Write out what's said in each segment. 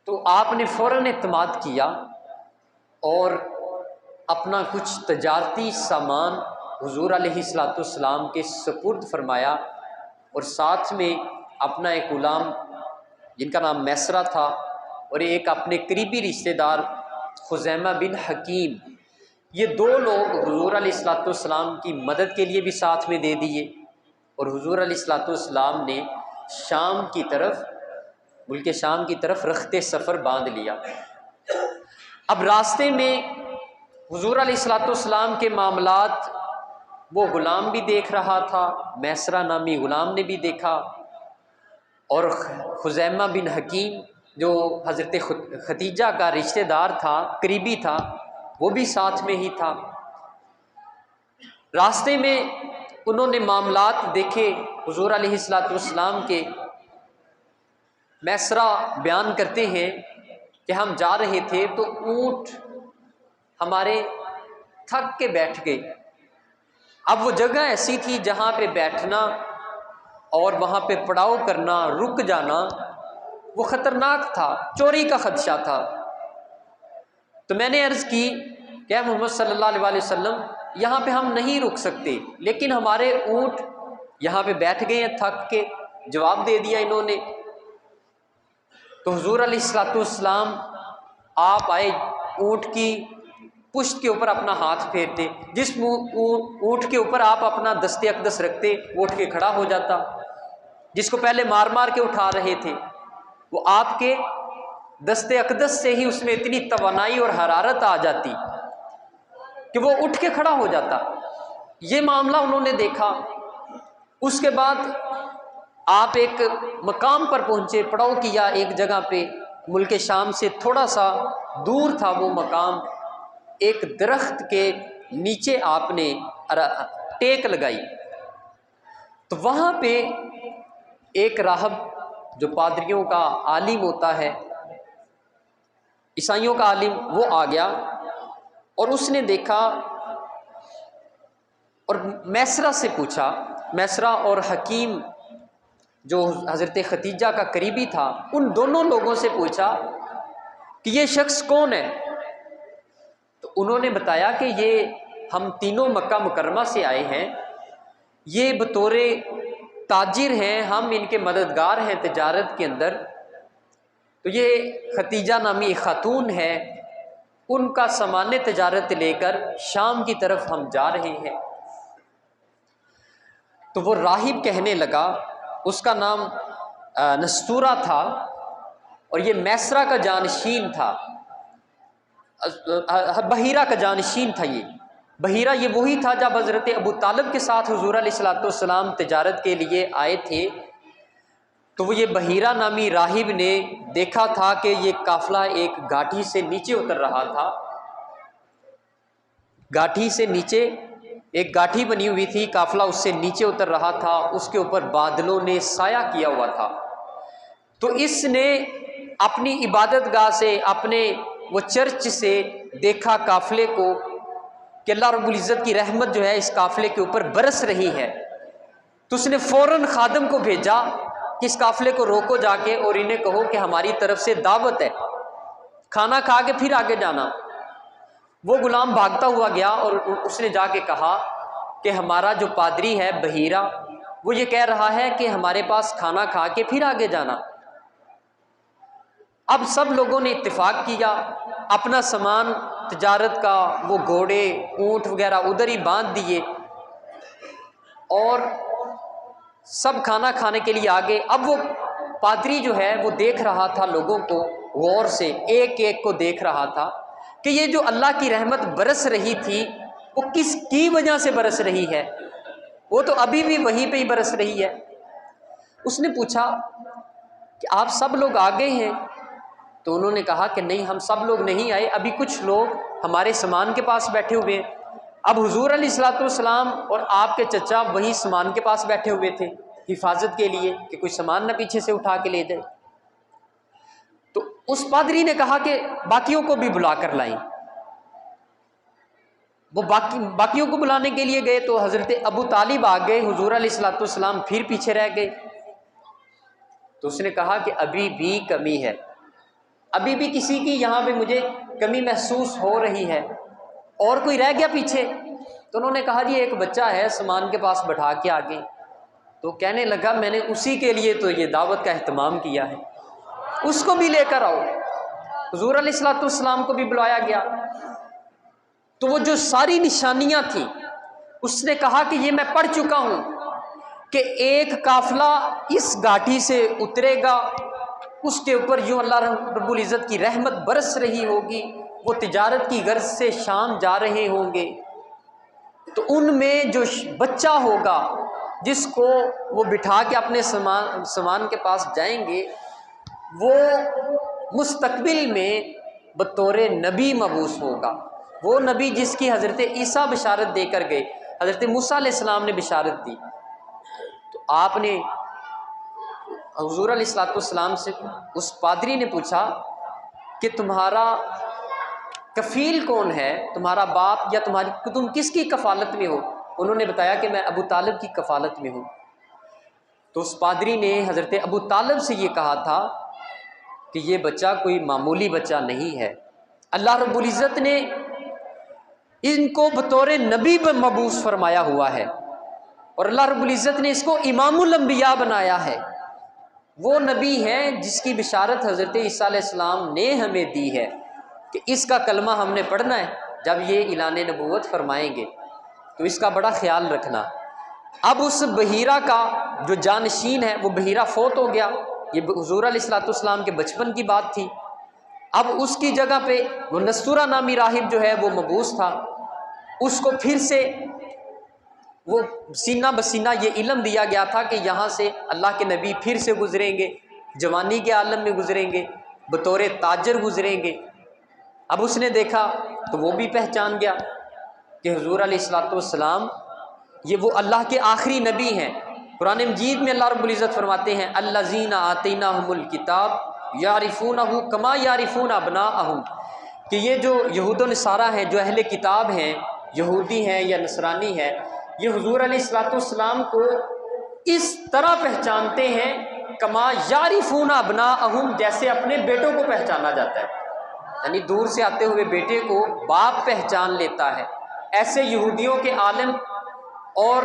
تو آپ نے فوراً اعتماد کیا اور اپنا کچھ تجارتی سامان حضور علیہ الصلوۃ والسلام کے سپرد فرمایا، اور ساتھ میں اپنا ایک غلام جن کا نام میسرہ تھا اور ایک اپنے قریبی رشتہ دار خزیمہ بن حکیم، یہ دو لوگ حضور علیہ الصلوۃ والسلام کی مدد کے لیے بھی ساتھ میں دے دیے، اور حضور علیہ الصلوۃ والسلام نے شام کی طرف، ملک شام کی طرف رخت سفر باندھ لیا۔ اب راستے میں حضور علیہ الصلوۃ والسلام کے معاملات وہ غلام بھی دیکھ رہا تھا، میسرہ نامی غلام نے بھی دیکھا، اور خزیمہ بن حکیم جو حضرت ختیجہ کا رشتہ دار تھا، قریبی تھا، وہ بھی ساتھ میں ہی تھا۔ راستے میں انہوں نے معاملات دیکھے حضور علیہ الصلوۃ والسلام کے۔ میسرہ بیان کرتے ہیں کہ ہم جا رہے تھے تو اونٹ ہمارے تھک کے بیٹھ گئے۔ اب وہ جگہ ایسی تھی جہاں پہ بیٹھنا اور وہاں پہ پڑاؤ کرنا، رک جانا، وہ خطرناک تھا، چوری کا خدشہ تھا۔ تو میں نے عرض کی کہ محمد صلی اللہ علیہ وسلم، یہاں پہ ہم نہیں رک سکتے، لیکن ہمارے اونٹ یہاں پہ بیٹھ گئے ہیں تھک کے۔ جواب دے دیا انہوں نے۔ تو حضور علیہ الصلوۃ والسلام آپ آئے، اونٹ کی پشت کے اوپر اپنا ہاتھ پھیرتے، جس اونٹ کے اوپر آپ اپنا دست اقدس رکھتے وہ اٹھ کے کھڑا ہو جاتا، جس کو پہلے مار مار کے اٹھا رہے تھے وہ آپ کے دست اقدس سے ہی اس میں اتنی توانائی اور حرارت آ جاتی کہ وہ اٹھ کے کھڑا ہو جاتا۔ یہ معاملہ انہوں نے دیکھا۔ اس کے بعد آپ ایک مقام پر پہنچے، پڑاؤ کیا ایک جگہ پہ، ملک شام سے تھوڑا سا دور تھا وہ مقام، ایک درخت کے نیچے آپ نے ٹیک لگائی۔ تو وہاں پہ ایک راہب جو پادریوں کا عالم ہوتا ہے، عیسائیوں کا عالم، وہ آ گیا اور اس نے دیکھا اور میسرہ سے پوچھا، میسرہ اور حکیم جو حضرت ختیجہ کا قریبی تھا، ان دونوں لوگوں سے پوچھا کہ یہ شخص کون ہے؟ تو انہوں نے بتایا کہ یہ ہم تینوں مکہ مکرمہ سے آئے ہیں، یہ بطور تاجر ہیں، ہم ان کے مددگار ہیں تجارت کے اندر۔ تو یہ ختیجہ نامی خاتون ہے، ان کا سامان تجارت لے کر شام کی طرف ہم جا رہے ہیں۔ تو وہ راہب کہنے لگا، اس کا نام نستورہ تھا اور یہ میسرہ کا جانشین تھا، بحیرہ کا جانشین تھا۔ یہ بحیرہ یہ وہی تھا جب حضرت ابو طالب کے ساتھ حضور علیہ الصلوۃ والسلام تجارت کے لیے آئے تھے، تو وہ یہ بحیرہ نامی راہب نے دیکھا تھا کہ یہ قافلہ ایک گھاٹی سے نیچے اتر رہا تھا، گھاٹی سے نیچے ایک گھاٹی بنی ہوئی تھی، قافلہ اس سے نیچے اتر رہا تھا، اس کے اوپر بادلوں نے سایہ کیا ہوا تھا۔ تو اس نے اپنی عبادت گاہ سے، اپنے وہ چرچ سے دیکھا قافلے کو کہ اللہ رب العزت کی رحمت جو ہے اس قافلے کے اوپر برس رہی ہے۔ تو اس نے فوراً خادم کو بھیجا کہ اس قافلے کو روکو جا کے اور انہیں کہو کہ ہماری طرف سے دعوت ہے، کھانا کھا کے پھر آگے جانا۔ وہ غلام بھاگتا ہوا گیا اور اس نے جا کے کہا کہ ہمارا جو پادری ہے بحیرہ، وہ یہ کہہ رہا ہے کہ ہمارے پاس کھانا کھا کے پھر آگے جانا۔ اب سب لوگوں نے اتفاق کیا، اپنا سامان تجارت کا، وہ گھوڑے اونٹ وغیرہ ادھر ہی باندھ دیے اور سب کھانا کھانے کے لیے آگے۔ اب وہ پادری جو ہے وہ دیکھ رہا تھا لوگوں کو غور سے، ایک ایک کو دیکھ رہا تھا کہ یہ جو اللہ کی رحمت برس رہی تھی وہ کس کی وجہ سے برس رہی ہے، وہ تو ابھی بھی وہیں پہ ہی برس رہی ہے۔ اس نے پوچھا کہ آپ سب لوگ آ گئے ہیں؟ تو انہوں نے کہا کہ نہیں، ہم سب لوگ نہیں آئے، ابھی کچھ لوگ ہمارے سامان کے پاس بیٹھے ہوئے ہیں۔ اب حضور علیہ الصلوۃ والسلام اور آپ کے چچا وہی سامان کے پاس بیٹھے ہوئے تھے حفاظت کے لیے کہ کوئی سامان نہ پیچھے سے اٹھا کے لے جائے۔ تو اس پادری نے کہا کہ باقیوں کو بھی بلا کر لائیں۔ وہ باقیوں کو بلانے کے لیے گئے تو حضرت ابو طالب آ گئے، حضور علیہ الصلوۃ والسلام پھر پیچھے رہ گئے۔ تو اس نے کہا کہ ابھی بھی کمی ہے، ابھی بھی کسی کی یہاں پہ مجھے کمی محسوس ہو رہی ہے، اور کوئی رہ گیا پیچھے؟ تو انہوں نے کہا جی ایک بچہ ہے سامان کے پاس بٹھا کے آگے. تو کہنے لگا میں نے اسی کے لیے تو یہ دعوت کا اہتمام کیا ہے، اس کو بھی لے کر آؤ. حضور علیہ الصلوۃ والسلام کو بھی بلایا گیا. تو وہ جو ساری نشانیاں تھیں اس نے کہا کہ یہ میں پڑھ چکا ہوں کہ ایک قافلہ اس گھاٹی سے اترے گا، اس کے اوپر یوں اللہ رب العزت کی رحمت برس رہی ہوگی، وہ تجارت کی غرض سے شام جا رہے ہوں گے، تو ان میں جو بچہ ہوگا جس کو وہ بٹھا کے اپنے سامان کے پاس جائیں گے، وہ مستقبل میں بطور نبی مبعوث ہوگا. وہ نبی جس کی حضرت عیسیٰ بشارت دے کر گئے، حضرت موسیٰ علیہ السلام نے بشارت دی. تو آپ نے حضور علیہ الصلوۃ والسلام سے، اس پادری نے پوچھا کہ تمہارا کفیل کون ہے، تمہارا باپ یا تم کس کی کفالت میں ہو؟ انہوں نے بتایا کہ میں ابو طالب کی کفالت میں ہوں. تو اس پادری نے حضرت ابو طالب سے یہ کہا تھا کہ یہ بچہ کوئی معمولی بچہ نہیں ہے، اللہ رب العزت نے ان کو بطور نبی مبعوث فرمایا ہوا ہے، اور اللہ رب العزت نے اس کو امام الانبیاء بنایا ہے. وہ نبی ہے جس کی بشارت حضرت عیسیٰ علیہ السلام نے ہمیں دی ہے کہ اس کا کلمہ ہم نے پڑھنا ہے جب یہ اعلان نبوت فرمائیں گے، تو اس کا بڑا خیال رکھنا. اب اس بحیرہ کا جو جانشین ہے وہ بحیرہ فوت ہو گیا، یہ حضور علیہ الصلوۃ والسلام کے بچپن کی بات تھی. اب اس کی جگہ پہ وہ نستورہ نامی راہب جو ہے وہ مبعوث تھا، اس کو پھر سے وہ سینہ بسینہ یہ علم دیا گیا تھا کہ یہاں سے اللہ کے نبی پھر سے گزریں گے، جوانی کے عالم میں گزریں گے، بطور تاجر گزریں گے. اب اس نے دیکھا تو وہ بھی پہچان گیا کہ حضور علیہ الصلوۃ والسلام یہ وہ اللہ کے آخری نبی ہیں. قرآن مجید میں اللہ رب العزت فرماتے ہیں الذین آتیناہم الکتاب یعرفونہ کما یعرفون ابناءہم، کہ یہ جو یہود و نصارہ ہیں، جو اہل کتاب ہیں، یہودی ہیں یا نصرانی ہیں، یہ حضور علیہ الصلوۃ والسلام کو اس طرح پہچانتے ہیں کما یعرفون ابناءہم، جیسے اپنے بیٹوں کو پہچانا جاتا ہے. یعنی دور سے آتے ہوئے بیٹے کو باپ پہچان لیتا ہے، ایسے یہودیوں کے عالم اور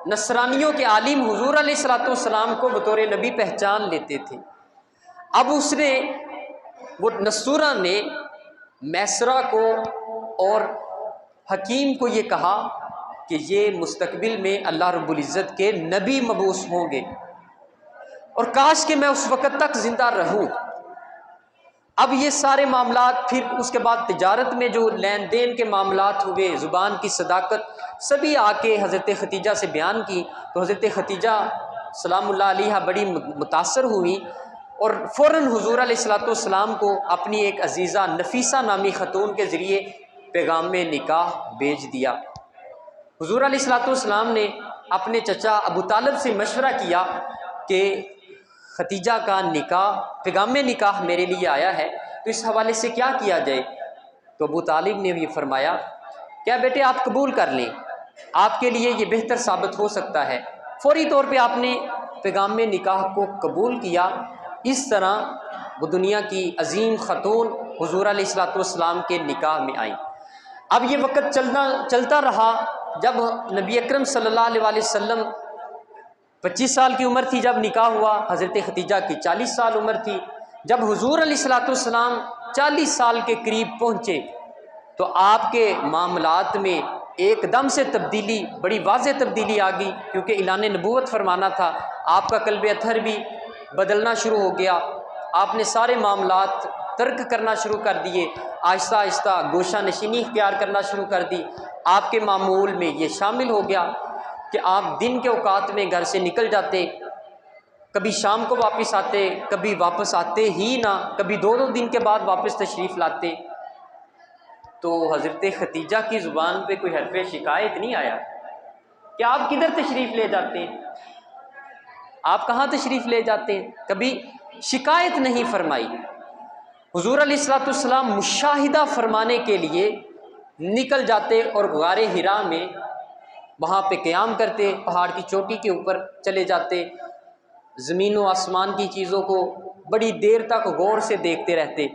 نصرانیوں کے عالم حضور علیہ الصلوۃ والسلام کو بطور نبی پہچان لیتے تھے. اب اس نے وہ نستورہ نے میسرہ کو اور حکیم کو یہ کہا کہ یہ مستقبل میں اللہ رب العزت کے نبی مبعوث ہوں گے، اور کاش کہ میں اس وقت تک زندہ رہوں. اب یہ سارے معاملات، پھر اس کے بعد تجارت میں جو لین دین کے معاملات ہوئے، زبان کی صداقت سبھی آ کے حضرت ختیجہ سے بیان کی. تو حضرت ختیجہ سلام اللہ علیہا بڑی متاثر ہوئی اور فوراً حضور علیہ الصلوۃ والسلام کو اپنی ایک عزیزہ نفیسہ نامی خاتون کے ذریعے پیغام نکاح بھیج دیا. حضور علیہ الصلوۃ والسلام نے اپنے چچا ابو طالب سے مشورہ کیا کہ ختیجہ کا نکاح، پیغام نکاح میرے لیے آیا ہے، تو اس حوالے سے کیا کیا جائے؟ تو ابو طالب نے بھی فرمایا کیا بیٹے آپ قبول کر لیں، آپ کے لیے یہ بہتر ثابت ہو سکتا ہے. فوری طور پہ آپ نے پیغام نکاح کو قبول کیا. اس طرح وہ دنیا کی عظیم خاتون حضور علیہ الصلوۃ والسلام کے نکاح میں آئیں. اب یہ وقت چلتا رہا. جب نبی اکرم صلی اللہ علیہ وآلہ وسلم 25 سال کی عمر تھی جب نکاح ہوا، حضرت ختیجہ کی 40 سال عمر تھی. جب حضور علیہ الصلوۃ والسلام 40 سال کے قریب پہنچے تو آپ کے معاملات میں ایک دم سے تبدیلی، بڑی واضح تبدیلی آ گئی، کیونکہ اعلان نبوت فرمانا تھا. آپ کا قلب اطہر بھی بدلنا شروع ہو گیا. آپ نے سارے معاملات ترک کرنا شروع کر دیے، آہستہ آہستہ گوشہ نشینی اختیار کرنا شروع کر دی. آپ کے معمول میں یہ شامل ہو گیا کہ آپ دن کے اوقات میں گھر سے نکل جاتے، کبھی شام کو واپس آتے، کبھی واپس آتے ہی نہ، کبھی 2 دن کے بعد واپس تشریف لاتے. تو حضرت ختیجہ کی زبان پہ کوئی حرف شکایت نہیں آیا کہ آپ کدھر تشریف لے جاتے ہیں، آپ کہاں تشریف لے جاتے ہیں، کبھی شکایت نہیں فرمائی. حضور علیہ الصلوۃ والسلام مشاہدہ فرمانے کے لیے نکل جاتے اور غار حرا میں وہاں پہ قیام کرتے، پہاڑ کی چوٹی کے اوپر چلے جاتے زمین و آسمان کی چیزوں کو بڑی دیر تک غور سے دیکھتے رہتے،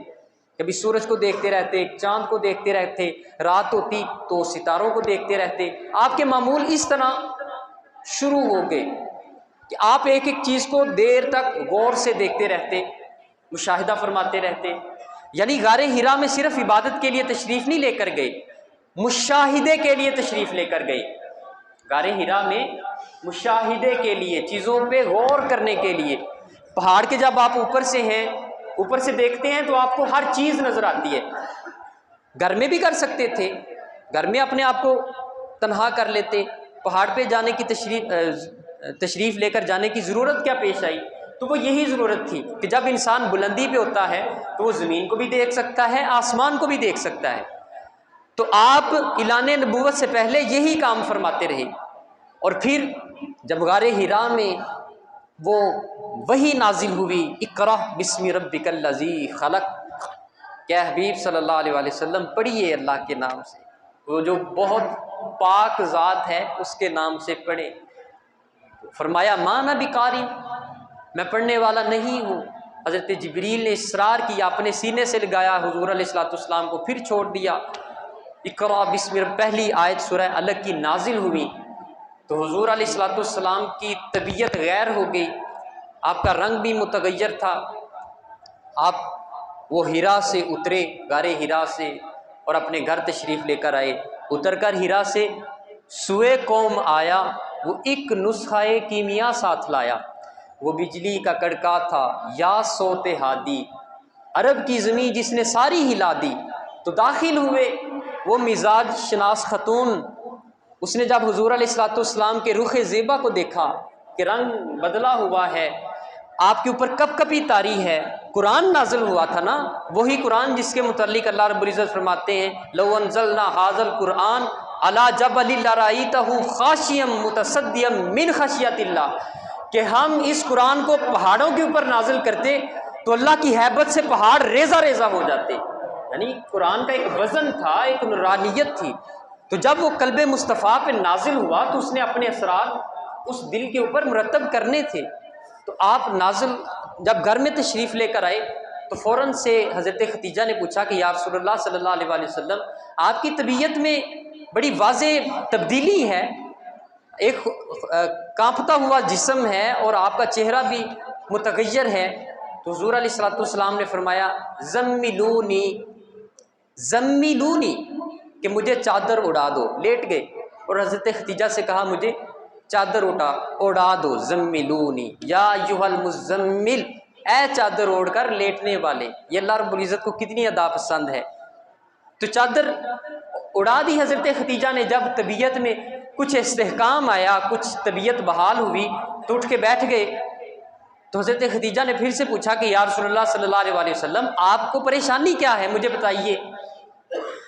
کبھی سورج کو دیکھتے رہتے، چاند کو دیکھتے رہتے، رات ہوتی تو ستاروں کو دیکھتے رہتے۔ آپ کے معمول اس طرح شروع ہو گئے کہ آپ ایک ایک چیز کو دیر تک غور سے دیکھتے رہتے، مشاہدہ فرماتے رہتے۔ یعنی غار حرا میں صرف عبادت کے لیے تشریف نہیں لے کر گئے، مشاہدے کے لیے تشریف لے کر گئے۔ غار حرا میں مشاہدے کے لیے، چیزوں پہ غور کرنے کے لیے۔ پہاڑ کے جب آپ اوپر سے ہیں، اوپر سے دیکھتے ہیں تو آپ کو ہر چیز نظر آتی ہے۔ گھر میں بھی کر سکتے تھے، گھر میں اپنے آپ کو تنہا کر لیتے، پہاڑ پہ جانے کی تشریف لے کر جانے کی ضرورت کیا پیش آئی؟ تو وہ یہی ضرورت تھی کہ جب انسان بلندی پہ ہوتا ہے تو وہ زمین کو بھی دیکھ سکتا ہے، آسمان کو بھی دیکھ سکتا ہے۔ تو آپ اعلان نبوت سے پہلے یہی کام فرماتے رہے، اور پھر جب غار حرا میں وہ وحی نازل ہوئی، اقرأ بسم ربک الذی خلق، کہ حبیب صلی اللہ علیہ وآلہ وسلم پڑھیے اللہ کے نام سے، وہ جو بہت پاک ذات ہے اس کے نام سے پڑھے۔ فرمایا ما انا بقاری، میں پڑھنے والا نہیں ہوں۔ حضرت جبریل نے اصرار کیا، اپنے سینے سے لگایا حضور علیہ الصلوۃ والسلام کو، پھر چھوڑ دیا۔ اقرأ بسم رب، پہلی آیت سورہ الگ کی نازل ہوئی تو حضور علیہ الصلوۃ والسلام کی طبیعت غیر ہو گئی، آپ کا رنگ بھی متغیر تھا۔ آپ وہ حرا سے اترے، غار حرا سے، اور اپنے گھر تشریف لے کر آئے۔ اتر کر حرا سے سوئے قوم آیا، وہ ایک نسخہ کیمیا ساتھ لایا، وہ بجلی کا کڑکا تھا یا صوت ہادی، عرب کی زمین جس نے ساری ہلا دی۔ تو داخل ہوئے وہ مزاج شناس خاتون، اس نے جب حضور علیہ الصلوۃ والسلام کے رخ زیبا کو دیکھا کہ رنگ بدلا ہوا ہے، آپ کے اوپر کپ کپی طاری ہے، قرآن نازل ہوا تھا نا، وہی قرآن جس کے متعلق اللہ رب العزت فرماتے ہیں لو انزلنا ھذا القرآن علی جبل لرأیتہ خاشعا متصدعا من خشیۃ اللہ، کہ ہم اس قرآن کو پہاڑوں کے اوپر نازل کرتے تو اللہ کی ہیبت سے پہاڑ ریزہ ریزہ ہو جاتے۔ یعنی قرآن کا ایک وزن تھا، ایک نورانیت تھی۔ تو جب وہ قلب مصطفیٰ پہ نازل ہوا تو اس نے اپنے اثرات اس دل کے اوپر مرتب کرنے تھے۔ تو آپ نازل جب گھر میں تشریف لے کر آئے تو فوراً سے حضرت ختیجہ نے پوچھا کہ یا رسول اللہ صلی اللہ علیہ وآلہ وسلم، آپ کی طبیعت میں بڑی واضح تبدیلی ہے، ایک کانپتا ہوا جسم ہے اور آپ کا چہرہ بھی متغیر ہے۔ تو حضور علیہ الصلوۃ والسلام نے فرمایا زملونی زملونی، کہ مجھے چادر اڑا دو، لیٹ گئے، اور حضرت ختیجہ سے کہا مجھے چادر اڑا دو، زملونی یا ایھا المزمل، اے چادر اوڑھ کر لیٹنے والے۔ یہ اللہ رب العزت کو کتنی ادا پسند ہے۔ تو چادر اڑا دی حضرت ختیجہ نے۔ جب طبیعت میں کچھ استحکام آیا، کچھ طبیعت بحال ہوئی تو اٹھ کے بیٹھ گئے۔ تو حضرت ختیجہ نے پھر سے پوچھا کہ یا رسول اللہ صلی اللہ علیہ وآلہ وسلم، آپ کو پریشانی کیا ہے، مجھے بتائیے۔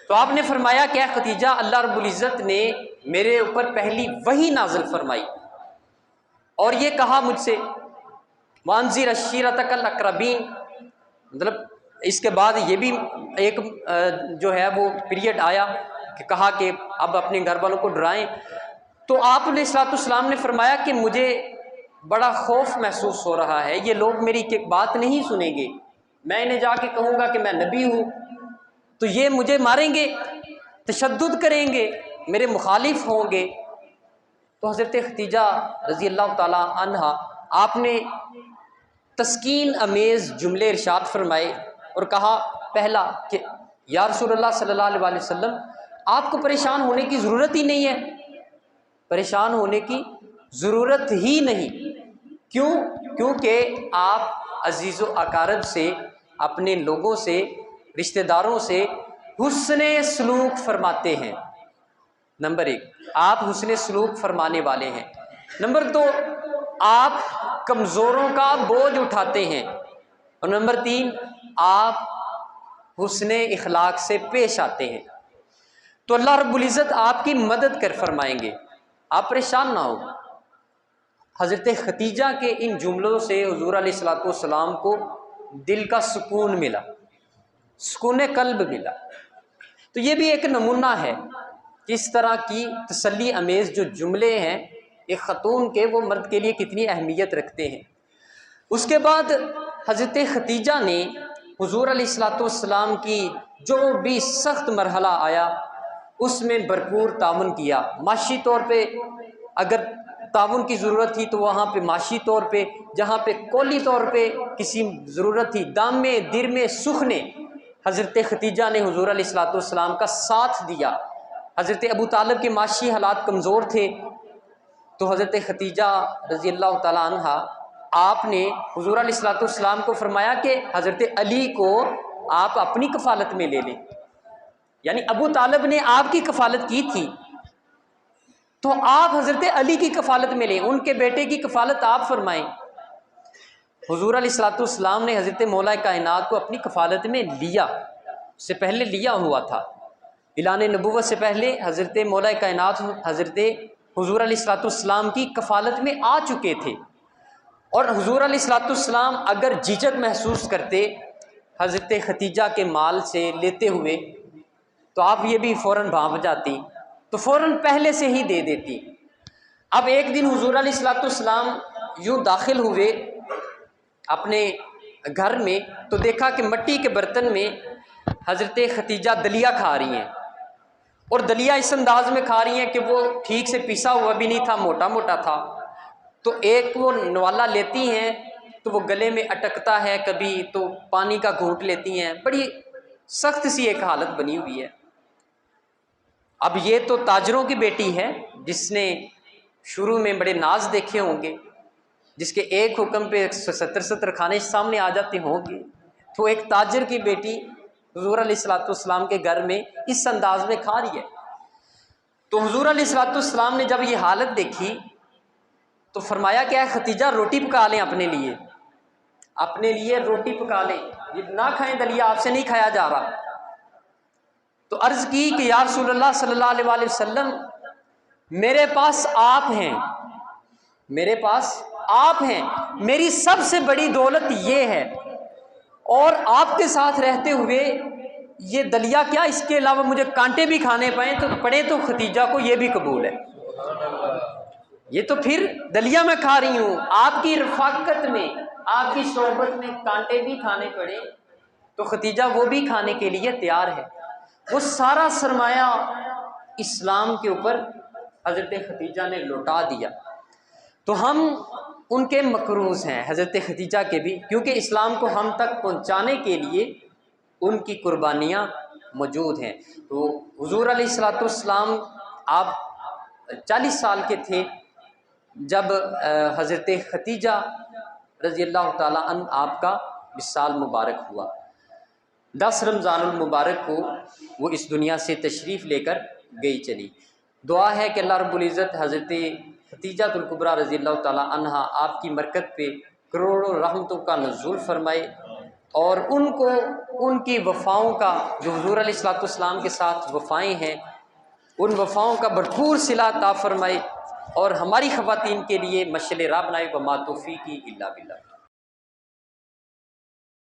تو آپ نے فرمایا کہ اے ختیجہ، اللہ رب العزت نے میرے اوپر پہلی وحی نازل فرمائی اور یہ کہا مجھ سے وانذر عشیرتک الاقربین، مطلب اس کے بعد یہ بھی ایک جو ہے وہ پیریڈ آیا کہ کہا کہ اب اپنے گھر والوں کو ڈرائیں۔ تو آپ علیہ الصلوۃ والسلام نے فرمایا کہ مجھے بڑا خوف محسوس ہو رہا ہے، یہ لوگ میری بات نہیں سنیں گے، میں انہیں جا کے کہوں گا کہ میں نبی ہوں تو یہ مجھے ماریں گے، تشدد کریں گے، میرے مخالف ہوں گے۔ تو حضرت ختیجہ رضی اللہ تعالی عنہا، آپ نے تسکین امیز جملے ارشاد فرمائے اور کہا پہلا کہ یا رسول اللہ صلی اللہ علیہ وآلہ وسلم، آپ کو پریشان ہونے کی ضرورت ہی نہیں ہے، پریشان ہونے کی ضرورت ہی نہیں۔ کیوں؟ کیونکہ آپ عزیز و اقارب سے، اپنے لوگوں سے، رشتہ داروں سے حسن سلوک فرماتے ہیں۔ نمبر ایک، آپ حسن سلوک فرمانے والے ہیں۔ نمبر دو، آپ کمزوروں کا بوجھ اٹھاتے ہیں، اور نمبر تین، آپ حسن اخلاق سے پیش آتے ہیں۔ تو اللہ رب العزت آپ کی مدد کر فرمائیں گے، آپ پریشان نہ ہو۔ حضرت ختیجہ کے ان جملوں سے حضور علیہ الصلوۃ والسلام کو دل کا سکون ملا، سکون قلب ملا۔ تو یہ بھی ایک نمونہ ہے کہ اس طرح کی تسلی امیز جو جملے ہیں ایک خاتون کے، وہ مرد کے لیے کتنی اہمیت رکھتے ہیں۔ اس کے بعد حضرت ختیجہ نے حضور علیہ الصلوۃ والسلام کی جو بھی سخت مرحلہ آیا اس میں بھرپور تعاون کیا، معاشی طور پہ اگر تعاون کی ضرورت تھی تو وہاں پہ معاشی طور پہ، جہاں پہ قولی طور پہ کسی ضرورت تھی، دام میں دیر میں سکھ نے حضرت ختیجہ نے حضور علیہ الصلوۃ والسلام کا ساتھ دیا۔ حضرت ابو طالب کے معاشی حالات کمزور تھے تو حضرت ختیجہ رضی اللہ تعالیٰ عنہ آپ نے حضور علیہ الصلوۃ والسلام کو فرمایا کہ حضرت علی کو آپ اپنی کفالت میں لے لیں، یعنی ابو طالب نے آپ کی کفالت کی تھی تو آپ حضرت علی کی کفالت میں لیں، ان کے بیٹے کی کفالت آپ فرمائیں۔ حضور علیہ الصلوۃ والسلام نے حضرت مولا کائنات کو اپنی کفالت میں لیا، اس سے پہلے لیا ہوا تھا، اعلان نبوت سے پہلے حضرت مولا کائنات حضرت حضور علیہ الصلوۃ والسلام کی کفالت میں آ چکے تھے، اور حضور علیہ الصلوۃ والسلام اگر جھجک محسوس کرتے حضرت ختیجہ کے مال سے لیتے ہوئے تو آپ یہ بھی فوراً بھانپ جاتی تو فوراً پہلے سے ہی دے دیتی۔ اب ایک دن حضور علیہ الصلوۃ والسلام یوں داخل ہوئے اپنے گھر میں تو دیکھا کہ مٹی کے برتن میں حضرت ختیجہ دلیا کھا رہی ہیں، اور دلیا اس انداز میں کھا رہی ہیں کہ وہ ٹھیک سے پیسا ہوا بھی نہیں تھا، موٹا موٹا تھا، تو ایک وہ نوالا لیتی ہیں تو وہ گلے میں اٹکتا ہے، کبھی تو پانی کا گھونٹ لیتی ہیں، بڑی سخت سی ایک حالت بنی ہوئی ہے۔ اب یہ تو تاجروں کی بیٹی ہے جس نے شروع میں بڑے ناز دیکھے ہوں گے، جس کے ایک حکم پہ 70 کھانے سامنے آ جاتے ہوں گے، تو ایک تاجر کی بیٹی حضور علیہ الصلوۃ والسلام کے گھر میں اس انداز میں کھا رہی ہے۔ تو حضور علیہ الصلوۃ والسلام نے جب یہ حالت دیکھی تو فرمایا کہ اے ختیجہ روٹی پکا لیں اپنے لیے روٹی پکا لیں، یہ نہ کھائیں دلیا، آپ سے نہیں کھایا جا رہا۔ تو عرض کی کہ یا رسول اللہ صلی اللہ علیہ وآلہ وسلم میرے پاس آپ ہیں، میری سب سے بڑی دولت یہ ہے، اور آپ کے ساتھ رہتے ہوئے یہ دلیا کیا، اس کے علاوہ مجھے کانٹے بھی کھانے پڑے تو ختیجہ کو یہ بھی قبول ہے۔ یہ تو پھر دلیا میں کھا رہی ہوں، آپ کی رفاقت میں، آپ کی صحبت میں کانٹے بھی کھانے پڑے تو ختیجہ وہ بھی کھانے کے لیے تیار ہے۔ وہ سارا سرمایہ اسلام کے اوپر حضرت ختیجہ نے لوٹا دیا۔ تو ہم ان کے مقروض ہیں، حضرت ختیجہ کے بھی، کیونکہ اسلام کو ہم تک پہنچانے کے لیے ان کی قربانیاں موجود ہیں۔ تو حضور علیہ الصلوۃ والسلام آپ 40 سال کے تھے جب حضرت ختیجہ رضی اللہ تعالیٰ عنہ آپ کا وصال مبارک ہوا۔ 10 رمضان المبارک کو وہ اس دنیا سے تشریف لے کر گئی چلی۔ دعا ہے کہ اللہ رب العزت حضرت ختیجہ الکبریٰ رضی اللہ تعالیٰ عنہا آپ کی برکت پہ کروڑوں رحمتوں کا نزول فرمائے، اور ان کو ان کی وفاؤں کا، جو حضور علیہ الصلوۃ والسلام کے ساتھ وفائیں ہیں، ان وفاؤں کا بھرپور صلہ عطا فرمائے، اور ہماری خواتین کے لیے مشعل راہ بنائے۔ وما توفیقی الا باللہ۔